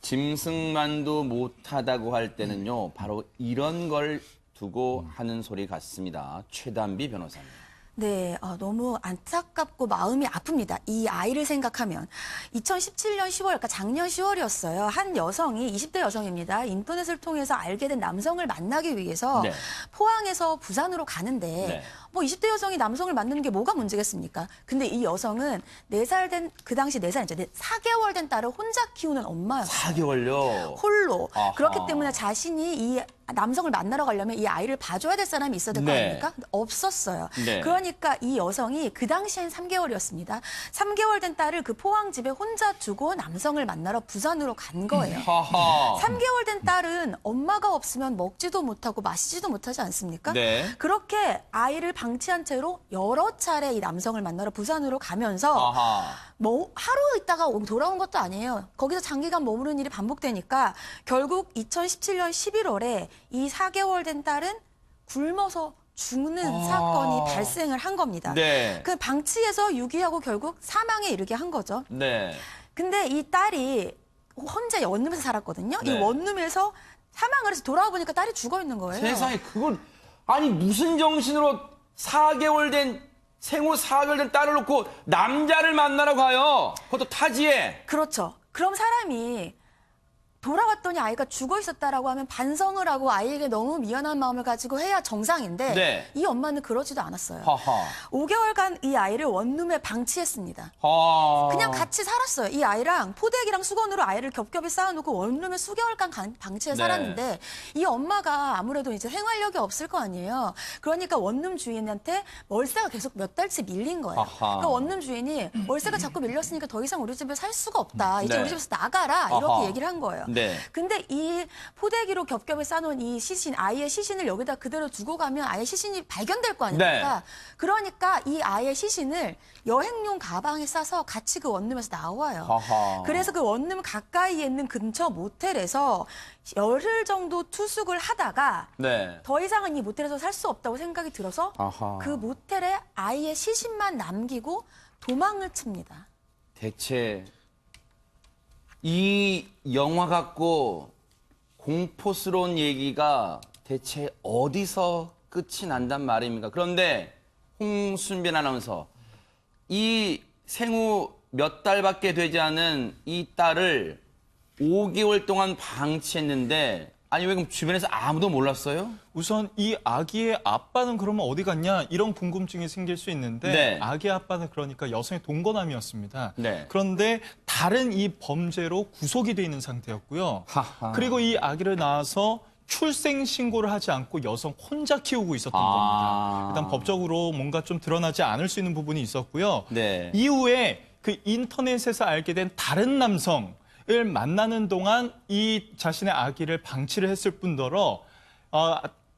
짐승만도 못하다고 할 때는요, 바로 이런 걸 두고 하는 소리 같습니다. 최단비 변호사님. 네, 너무 안타깝고 마음이 아픕니다. 이 아이를 생각하면. 2017년 10월, 그러니까 작년 10월이었어요. 한 여성이, 20대 여성입니다. 인터넷을 통해서 알게 된 남성을 만나기 위해서 네. 포항에서 부산으로 가는데 네. 뭐 20대 여성이 남성을 만나는 게 뭐가 문제겠습니까? 근데 이 여성은 4살 된, 그 당시 4살이죠. 4개월 된 딸을 혼자 키우는 엄마였어요. 4개월요? 홀로. 아하. 그렇기 때문에 자신이 이 남성을 만나러 가려면 이 아이를 봐줘야 될 사람이 있어야 될 거 네. 아닙니까? 근데 없었어요. 네. 그러니까 이 여성이 그 당시엔 3개월이었습니다. 3개월 된 딸을 그 포항 집에 혼자 두고 남성을 만나러 부산으로 간 거예요. 하하. 3개월 된 딸은 엄마가 없으면 먹지도 못하고 마시지도 못하지 않습니까? 네. 그렇게 아이를 방치한 채로 여러 차례 이 남성을 만나러 부산으로 가면서 아하. 뭐 하루 있다가 돌아온 것도 아니에요. 거기서 장기간 머무르는 일이 반복되니까 결국 2017년 11월에 이 4개월 된 딸은 굶어서 죽는 사건이 발생을 한 겁니다. 네. 그 방치해서 유기하고 결국 사망에 이르게 한 거죠. 네. 근데 이 딸이 혼자 원룸에서 살았거든요. 네. 이 원룸에서 사망을 해서 돌아와 보니까 딸이 죽어 있는 거예요. 세상에 그걸 아니 무슨 정신으로 4개월 된 생후 4개월 된 딸을 놓고 남자를 만나러 가요. 그것도 타지에. 그렇죠. 그럼 사람이 돌아왔더니 아이가 죽어 있었다라고 하면 반성을 하고 아이에게 너무 미안한 마음을 가지고 해야 정상인데 네. 이 엄마는 그러지도 않았어요. 하하. 5개월간 이 아이를 원룸에 방치했습니다. 하. 그냥 같이 살았어요. 이 아이랑 포대기랑 수건으로 아이를 겹겹이 쌓아놓고 원룸에 수개월간 방치해 네. 살았는데 이 엄마가 아무래도 이제 생활력이 없을 거 아니에요. 그러니까 원룸 주인한테 월세가 계속 몇 달치 밀린 거예요. 아하. 그러니까 원룸 주인이 월세가 자꾸 밀렸으니까 더 이상 우리 집에 살 수가 없다. 이제 네. 우리 집에서 나가라. 이렇게 아하. 얘기를 한 거예요. 네. 근데 이 포대기로 겹겹이 싸놓은 이 시신, 아이의 시신을 여기다 그대로 두고 가면 아이의 시신이 발견될 거 아닙니까? 네. 그러니까 이 아이의 시신을 여행용 가방에 싸서 같이 그 원룸에서 나와요. 아하. 그래서 그 원룸 가까이에 있는 근처 모텔에서 열흘 정도 투숙을 하다가 네. 더 이상은 이 모텔에서 살 수 없다고 생각이 들어서 아하. 그 모텔에 아이의 시신만 남기고 도망을 칩니다. 대체 이 영화 같고 공포스러운 얘기가 대체 어디서 끝이 난단 말입니까? 그런데 홍순변 아나운서, 이 생후 몇 달밖에 되지 않은 이 딸을 5개월 동안 방치했는데 아니 왜 그럼 주변에서 아무도 몰랐어요? 우선 이 아기의 아빠는 그러면 어디 갔냐 이런 궁금증이 생길 수 있는데 네. 아기 아빠는 그러니까 여성의 동거남이었습니다. 네. 그런데 다른 이 범죄로 구속이 돼 있는 상태였고요. 하하. 그리고 이 아기를 낳아서 출생 신고를 하지 않고 여성 혼자 키우고 있었던 아. 겁니다. 일단 법적으로 뭔가 좀 드러나지 않을 수 있는 부분이 있었고요. 네. 이후에 그 인터넷에서 알게 된 다른 남성을 만나는 동안 이 자신의 아기를 방치를 했을 뿐더러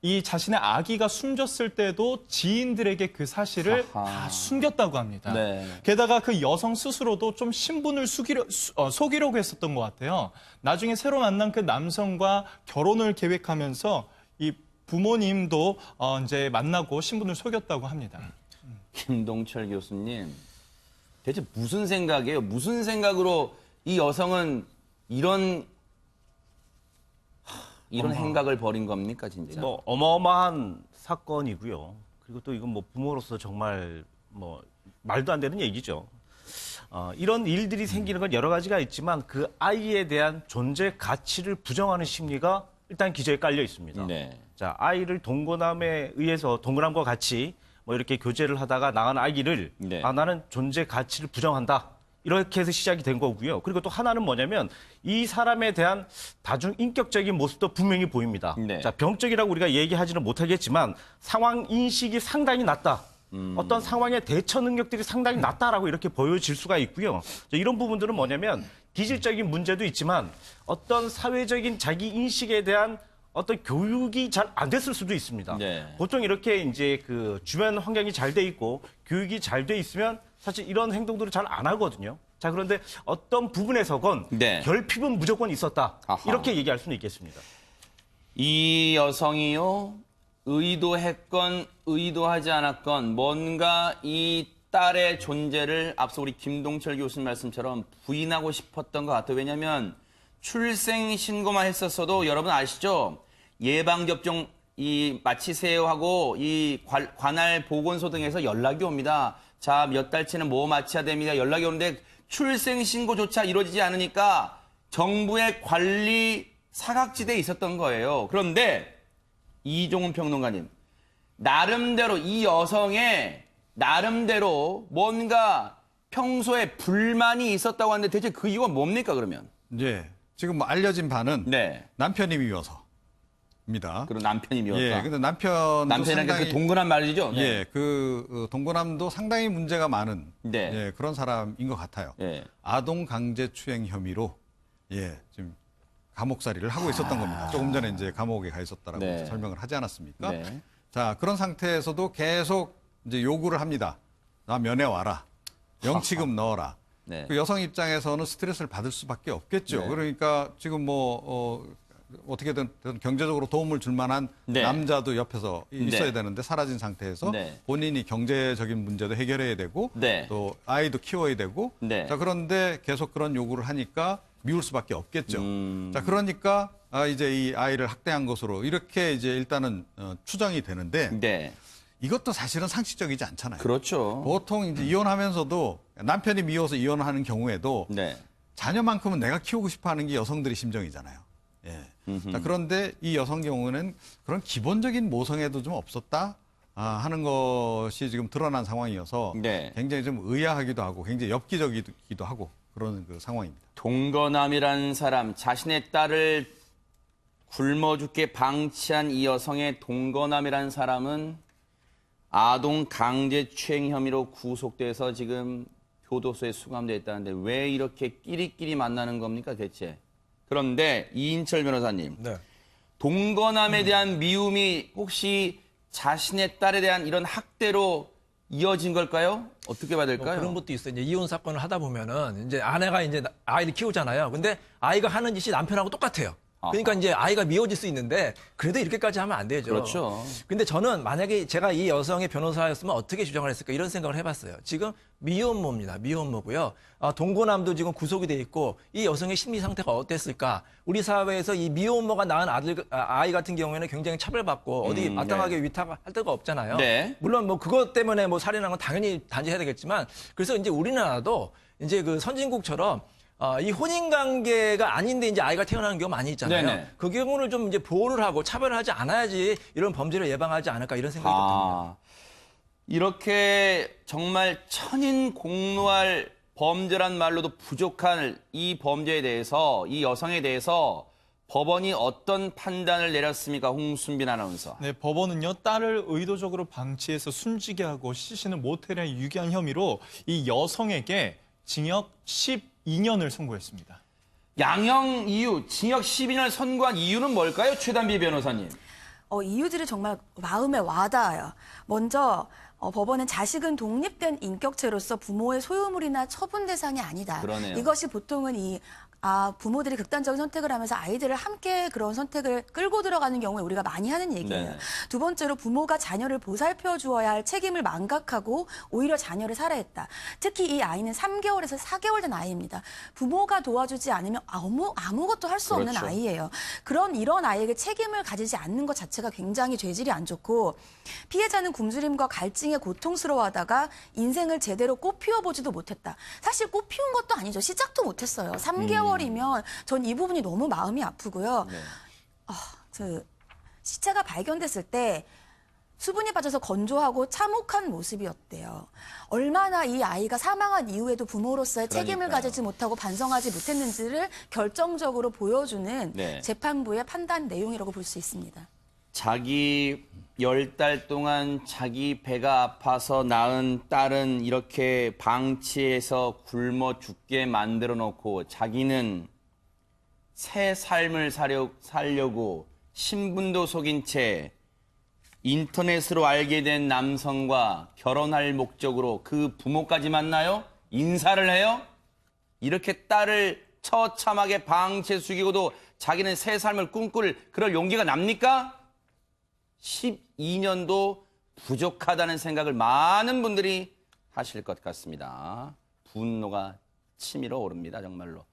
이 자신의 아기가 숨졌을 때도 지인들에게 그 사실을 아하. 다 숨겼다고 합니다. 네. 게다가 그 여성 스스로도 좀 신분을 속이려고 했었던 것 같아요. 나중에 새로 만난 그 남성과 결혼을 계획하면서 이 부모님도 이제 만나고 신분을 속였다고 합니다. 김동철 교수님, 대체 무슨 생각이에요? 무슨 생각으로 이 여성은 이런 행각을 벌인 겁니까, 진짜? 뭐 어마어마한 사건이고요. 그리고 또 이건 뭐 부모로서 정말 뭐 말도 안 되는 얘기죠. 이런 일들이 생기는 건 여러 가지가 있지만 그 아이에 대한 존재 가치를 부정하는 심리가 일단 기저에 깔려 있습니다. 네. 자, 아이를 동거남에 의해서 동거남과 같이 뭐 이렇게 교제를 하다가 나간 아기를 네. 나는 존재 가치를 부정한다. 이렇게 해서 시작이 된 거고요. 그리고 또 하나는 뭐냐면 이 사람에 대한 다중 인격적인 모습도 분명히 보입니다. 네. 자, 병적이라고 우리가 얘기하지는 못하겠지만 상황 인식이 상당히 낮다. 어떤 상황의 대처 능력들이 상당히 낮다라고 이렇게 보여질 수가 있고요. 이런 부분들은 뭐냐면 기질적인 문제도 있지만 어떤 사회적인 자기 인식에 대한 어떤 교육이 잘 안 됐을 수도 있습니다. 네. 보통 이렇게 이제 그 주변 환경이 잘 돼 있고 교육이 잘 돼 있으면 사실 이런 행동들을 잘 안 하거든요. 자, 그런데 어떤 부분에서건 네. 결핍은 무조건 있었다. 아하. 이렇게 얘기할 수는 있겠습니다. 이 여성이요, 의도했건 의도하지 않았건 뭔가 이 딸의 존재를 앞서 우리 김동철 교수님 말씀처럼 부인하고 싶었던 것 같아요. 왜냐하면 출생 신고만 했었어도 여러분 아시죠? 예방접종 마치세요 하고 이 관할 보건소 등에서 연락이 옵니다. 자, 몇 달치는 뭐 마쳐야 됩니다. 연락이 오는데 출생 신고조차 이루어지지 않으니까 정부의 관리 사각지대에 있었던 거예요. 그런데 이종훈 평론가님, 나름대로 이 여성의 나름대로 뭔가 평소에 불만이 있었다고 하는데 대체 그 이유가 뭡니까 그러면? 네. 지금 뭐 알려진 바는 네. 남편이 미워서입니다. 그리고 남편이 미웠다. 예, 근데 남편도 남편이라는 상당히 그 동근한 말이죠? 네. 예, 동거남도 상당히 문제가 많은 네. 예, 그런 사람인 것 같아요. 예. 아동 강제추행 혐의로 지금 감옥살이를 하고 있었던 겁니다. 조금 전에 이제 감옥에 가 있었다라고 네. 설명을 하지 않았습니까? 네. 자, 그런 상태에서도 계속 이제 요구를 합니다. 나 면회 와라. 영치금 넣어라. 네. 그 여성 입장에서는 스트레스를 받을 수밖에 없겠죠. 네. 그러니까 지금 어떻게든 경제적으로 도움을 줄 만한 네. 남자도 옆에서 있어야 네. 되는데 사라진 상태에서 네. 본인이 경제적인 문제도 해결해야 되고 네. 또 아이도 키워야 되고 네. 자, 그런데 계속 그런 요구를 하니까 미울 수밖에 없겠죠. 음. 자, 그러니까 이제 이 아이를 학대한 것으로 이렇게 이제 일단은 추정이 되는데 네. 이것도 사실은 상식적이지 않잖아요. 그렇죠. 보통 이제 이혼하면서도 남편이 미워서 이혼하는 경우에도 네. 자녀만큼은 내가 키우고 싶어 하는 게 여성들의 심정이잖아요. 예. 자, 그런데 이 여성 경우는 그런 기본적인 모성애도 좀 없었다 하는 것이 지금 드러난 상황이어서 네. 굉장히 좀 의아하기도 하고 굉장히 엽기적이기도 하고 그런 그 상황입니다. 동거남이라는 사람, 자신의 딸을 굶어 죽게 방치한 이 여성의 동거남이라는 사람은 아동 강제추행 혐의로 구속돼서 지금 교도소에 수감돼 있다는데 왜 이렇게 끼리끼리 만나는 겁니까 대체? 그런데 이인철 변호사님, 네. 동거남에 대한 미움이 혹시 자신의 딸에 대한 이런 학대로 이어진 걸까요? 어떻게 봐야 될까요? 그런 것도 있어요. 이제 이혼 사건을 하다 보면은 이제 아내가 이제 아이를 키우잖아요. 근데 아이가 하는 짓이 남편하고 똑같아요. 그러니까 이제 아이가 미워질 수 있는데 그래도 이렇게까지 하면 안 되죠. 그렇죠. 근데 저는 만약에 제가 이 여성의 변호사였으면 어떻게 주장을 했을까 이런 생각을 해봤어요. 지금 미혼모입니다. 미혼모고요. 동거남도 지금 구속이 돼 있고 이 여성의 심리 상태가 어땠을까? 우리 사회에서 이 미혼모가 낳은 아이 같은 경우에는 굉장히 차별받고 어디 마땅하게 위탁할 데가 없잖아요. 네. 물론 뭐 그것 때문에 뭐 살인한 건 당연히 단죄해야 되겠지만 그래서 이제 우리나라도 이제 그 선진국처럼 이 혼인 관계가 아닌데 이제 아이가 태어나는 경우 많이 있잖아요. 네네. 그 경우를 좀 이제 보호를 하고 차별을 하지 않아야지 이런 범죄를 예방하지 않을까 이런 생각이 듭니다. 이렇게 정말 천인공노할 범죄란 말로도 부족한 이 범죄에 대해서 이 여성에 대해서 법원이 어떤 판단을 내렸습니까? 홍순빈 아나운서. 네, 법원은요, 딸을 의도적으로 방치해서 숨지게 하고 시신을 모텔에 유기한 혐의로 이 여성에게 징역 12년을 선고했습니다. 양형 이유, 징역 12년을 선고한 이유는 뭘까요? 최단비 변호사님. 이유들이 정말 마음에 와닿아요. 먼저 법원은 자식은 독립된 인격체로서 부모의 소유물이나 처분 대상이 아니다. 그러네요. 이것이 보통은 부모들이 극단적인 선택을 하면서 아이들을 함께 그런 선택을 끌고 들어가는 경우에 우리가 많이 하는 얘기예요. 네. 두 번째로 부모가 자녀를 보살펴 주어야 할 책임을 망각하고 오히려 자녀를 살해했다. 특히 이 아이는 3개월에서 4개월 된 아이입니다. 부모가 도와주지 않으면 아무것도 할 수 없는 그렇죠. 아이예요. 이런 아이에게 책임을 가지지 않는 것 자체가 굉장히 죄질이 안 좋고 피해자는 굶주림과 갈증에 고통스러워하다가 인생을 제대로 꽃피워보지도 못했다. 사실 꽃피운 것도 아니죠. 시작도 못했어요. 3개월이면 전 이 부분이 너무 마음이 아프고요. 시체가 발견됐을 때 수분이 빠져서 건조하고 참혹한 모습이었대요. 얼마나 이 아이가 사망한 이후에도 부모로서의 책임을 그러니까요. 가지지 못하고 반성하지 못했는지를 결정적으로 보여주는 네. 재판부의 판단 내용이라고 볼 수 있습니다. 자기 10달 동안 자기 배가 아파서 낳은 딸은 이렇게 방치해서 굶어 죽게 만들어 놓고 자기는 새 삶을 살려고 신분도 속인 채 인터넷으로 알게 된 남성과 결혼할 목적으로 그 부모까지 만나요? 인사를 해요? 이렇게 딸을 처참하게 방치해 죽이고도 자기는 새 삶을 꿈꿀 그럴 용기가 납니까? 12년도 부족하다는 생각을 많은 분들이 하실 것 같습니다. 분노가 치밀어 오릅니다, 정말로.